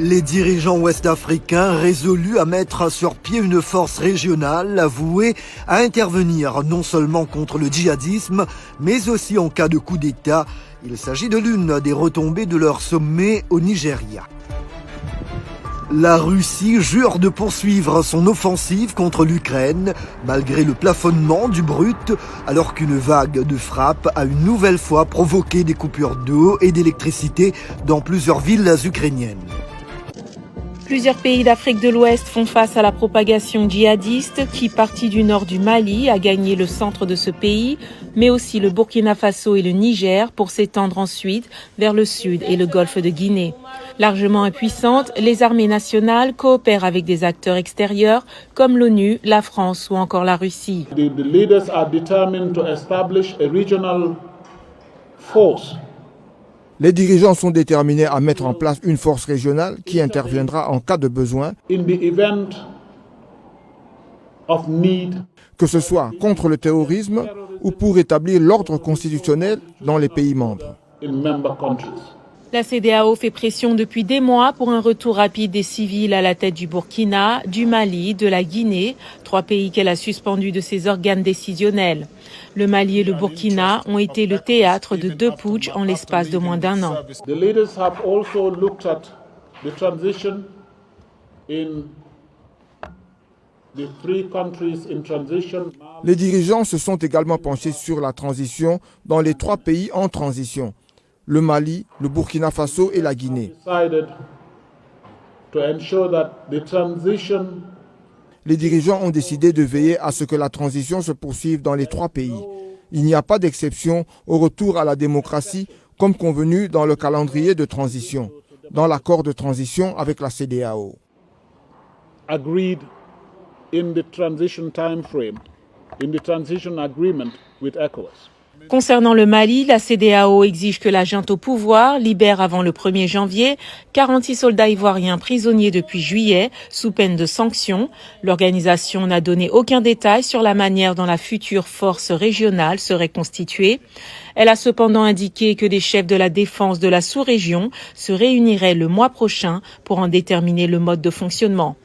Les dirigeants ouest-africains résolus à mettre sur pied une force régionale vouée à intervenir non seulement contre le djihadisme, mais aussi en cas de coup d'État. Il s'agit de l'une des retombées de leur sommet au Nigeria. La Russie jure de poursuivre son offensive contre l'Ukraine, malgré le plafonnement du brut, alors qu'une vague de frappes a une nouvelle fois provoqué des coupures d'eau et d'électricité dans plusieurs villes ukrainiennes. Plusieurs pays d'Afrique de l'Ouest font face à la propagation djihadiste qui, partie du nord du Mali, a gagné le centre de ce pays, mais aussi le Burkina Faso et le Niger pour s'étendre ensuite vers le sud et le golfe de Guinée. Largement impuissantes, les armées nationales coopèrent avec des acteurs extérieurs comme l'ONU, la France ou encore la Russie. The leaders are determined to establish a regional force. Les dirigeants sont déterminés à mettre en place une force régionale qui interviendra en cas de besoin, In the event of need, que ce soit contre le terrorisme ou pour établir l'ordre constitutionnel dans les pays membres. in member countries. La CEDEAO fait pression depuis des mois pour un retour rapide des civils à la tête du Burkina, du Mali, de la Guinée, 3 pays qu'elle a suspendus de ses organes décisionnels. Le Mali et le Burkina ont été le théâtre de 2 putschs en l'espace de moins d'1 an. The leaders have also looked at the transition in the 3 countries in transition. Les dirigeants se sont également penchés sur la transition dans les 3 pays en transition, le Mali, le Burkina Faso et la Guinée. Decided to ensure that the transition Les dirigeants ont décidé de veiller à ce que la transition se poursuive dans les 3 pays. Il n'y a pas d'exception au retour à la démocratie comme convenu dans le calendrier de transition, dans l'accord de transition avec la CEDEAO. agreed in the transition time frame, in the transition agreement with ECOWAS. Concernant le Mali, la CEDEAO exige que la junte au pouvoir libère avant le 1er janvier 46 soldats ivoiriens prisonniers depuis juillet, sous peine de sanctions. L'organisation n'a donné aucun détail sur la manière dont la future force régionale serait constituée. Elle a cependant indiqué que des chefs de la défense de la sous-région se réuniraient le mois prochain pour en déterminer le mode de fonctionnement.